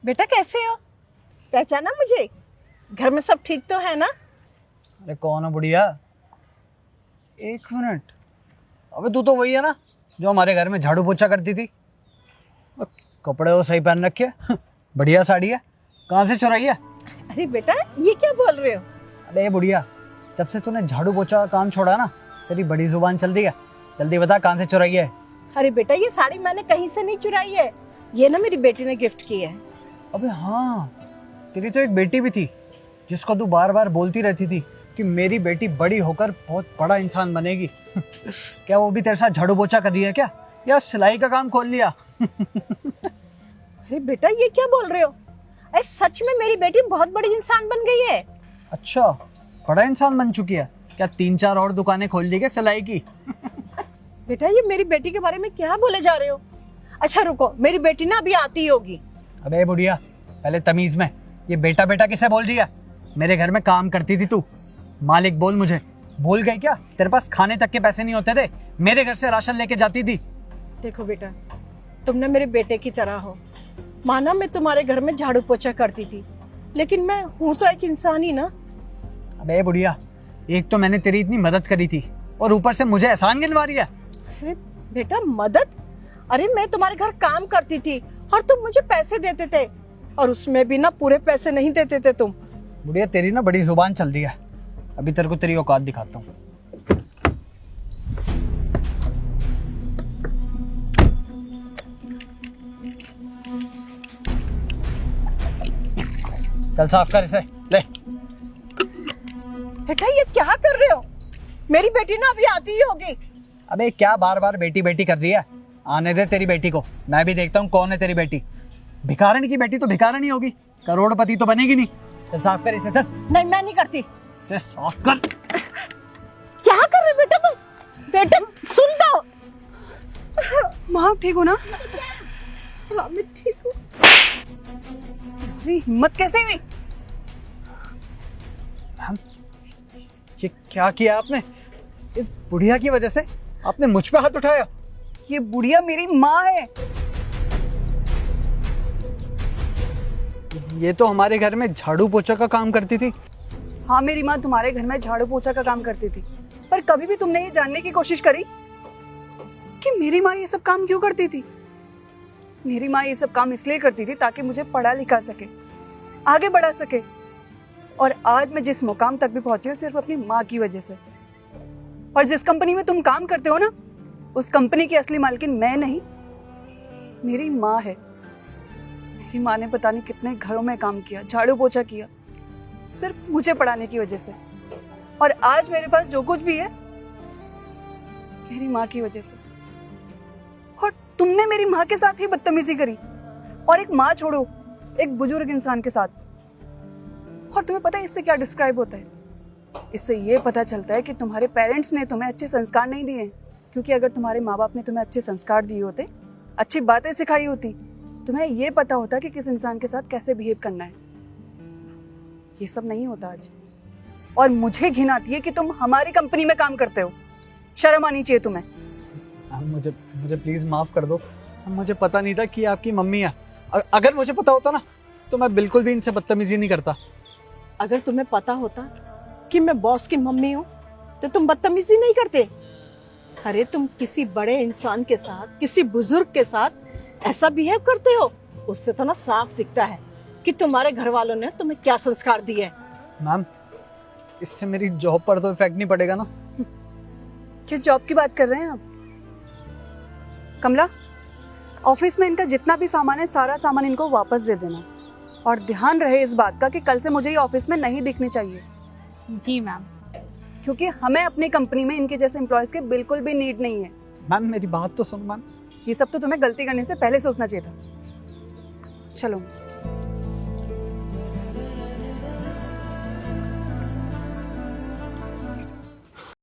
बेटा कैसे हो? पहचाना मुझे? घर में सब ठीक तो है ना? अरे कौन है बुढ़िया? एक मिनट। अबे तू तो वही है ना जो हमारे घर में झाड़ू पोछा करती थी। कपड़े वो सही पहन रखे बढ़िया साड़ी है। कहाँ से चुराई है? अरे बेटा ये क्या बोल रहे हो? अरे बुढ़िया, जब से तूने झाड़ू पोछा का काम छोड़ा ना, तेरी बड़ी जुबान चल रही है। जल्दी बता कहाँ से चुराई है? अरे बेटा ये साड़ी मैंने कहीं से नहीं चुराई है, ये ना मेरी बेटी ने गिफ्ट की है। अबे हाँ, तेरी तो एक बेटी भी थी जिसको तू बार बार बोलती रहती थी कि मेरी बेटी बड़ी होकर बहुत बड़ा इंसान बनेगी। क्या वो भी तेरे साथ झाड़ू पोछा कर रही है क्या, या सिलाई का काम खोल लिया? अरे बेटा ये क्या बोल रहे हो? अरे सच में मेरी बेटी बहुत बड़ी इंसान बन गई है। अच्छा, बड़ा इंसान बन चुकी है क्या? 3-4 और दुकानें खोल दी क्या सिलाई की? बेटा ये मेरी बेटी के बारे में क्या बोले जा रहे हो? अच्छा रुको, मेरी बेटी ना अभी आती ही होगी। अबे बुढ़िया, पहले तमीज में ये बेटा बेटा किसे बोल रही है? मेरे घर में काम करती थी तू, मालिक बोल मुझे। भूल गई क्या? तेरे पास खाने तक के पैसे नहीं होते थे, मेरे घर से राशन लेके जाती थी। देखो बेटा, तुमने मेरे बेटे की तरह हो। माना मैं तुम्हारे घर में झाड़ू पोछा करती थी, लेकिन मैं हूँ तो एक इंसान ही ना। अबे बुढ़िया, एक तो मैंने तेरी इतनी मदद करी थी और ऊपर से मुझे एहसान गिनवा रही है। अरे बेटा मदद? अरे मैं तुम्हारे घर काम करती थी और तुम मुझे पैसे देते थे, और उसमें भी ना पूरे पैसे नहीं देते थे तुम। बुढ़िया तेरी ना बड़ी जुबान चल रही है, अभी तेरे को तेरी औकात दिखाता हूँ। चल साफ कर इसे, ले। बेटा ये क्या कर रहे हो? मेरी बेटी ना अभी आती ही होगी। अबे क्या बार बार बेटी बेटी कर रही है? आने दे तेरी बेटी को, मैं भी देखता हूँ कौन है तेरी बेटी। भिखारन की बेटी तो भिखारन ही होगी, करोड़पति तो बनेगी नहीं। चल साफ कर इसे, चल। नहीं मैं नहीं करती। इसे साफ कर। क्या कर रहे हो बेटा तुम? बेटा सुन तो। माँ ठीक हो ना? हाँ मैं ठीक हूँ। हिम्मत कैसे हुई? ये क्या किया आपने? इस बुढ़िया की वजह से आपने मुझ पे हाथ उठाया। ये बुढ़िया मेरी माँ है। ये तो हमारे घर में झाड़ू पोछा का काम करती थी। हाँ मेरी माँ तुम्हारे घर में झाड़ू पोछा का काम करती थी, पर कभी भी तुमने ये जानने की कोशिश करी कि मेरी माँ ये सब काम क्यों करती थी? मेरी माँ ये सब काम इसलिए करती थी ताकि मुझे पढ़ा लिखा सके, आगे बढ़ा सके, और आज मैं जिस मुकाम तक भी पहुंची हूँ सिर्फ अपनी माँ की वजह से। और जिस कंपनी में तुम काम करते हो ना, उस कंपनी की असली मालकिन मैं नहीं, मेरी माँ है। मेरी माँ ने पता नहीं कितने घरों में काम किया, झाड़ू पोछा किया, सिर्फ मुझे पढ़ाने की वजह से। और आज मेरे पास जो कुछ भी है मेरी माँ की वजह से। और तुमने मेरी माँ के साथ ही बदतमीजी करी, और एक माँ छोड़ो, एक बुजुर्ग इंसान के साथ। और तुम्हें पता है इससे क्या डिस्क्राइब होता है? इससे ये पता चलता है कि तुम्हारे पेरेंट्स ने तुम्हें अच्छे संस्कार नहीं दिए हैं। क्योंकि अगर तुम्हारे माँ बाप ने तुम्हें अच्छे संस्कार दिए होते, अच्छी बातें सिखाई होती, तुम्हें ये पता होता कि किस इंसान के साथ कैसे बिहेव करना है। ये सब नहीं होता आज। और मुझे घिन आती है कि तुम हमारी कंपनी में काम करते हो। शर्म आनी चाहिए तुम्हें। मुझे मुझे प्लीज माफ कर दो। मुझे पता नहीं था कि आपकी मम्मी है। अगर मुझे पता होता ना तो मैं बिल्कुल भी इनसे बदतमीजी नहीं करता। अगर तुम्हें पता होता कि मैं बॉस की मम्मी हूँ तो तुम बदतमीजी नहीं करते। अरे तुम किसी बड़े इंसान के साथ, किसी बुजुर्ग के साथ ऐसा बिहेव करते हो, उससे तो ना साफ दिखता है कि तुम्हारे घर वालों ने तुम्हें क्या संस्कार दिए हैं। मैम, इससे मेरी जॉब पर तो इफेक्ट नहीं पड़ेगा ना? किस जॉब की बात कर रहे हैं आप? कमला, ऑफिस में इनका जितना भी सामान है सारा सामान इनको वापस दे देना, और ध्यान रहे इस बात का कि कल से मुझे ये ऑफिस में नहीं दिखनी चाहिए। जी मैम। क्योंकि हमें अपनी कंपनी में इनके जैसे एम्प्लॉयज की बिल्कुल भी नीड नहीं है। मैम मेरी बात तो सुनो मैम। ये सब तो तुम्हें गलती करने से पहले सोचना चाहिए था। चलो।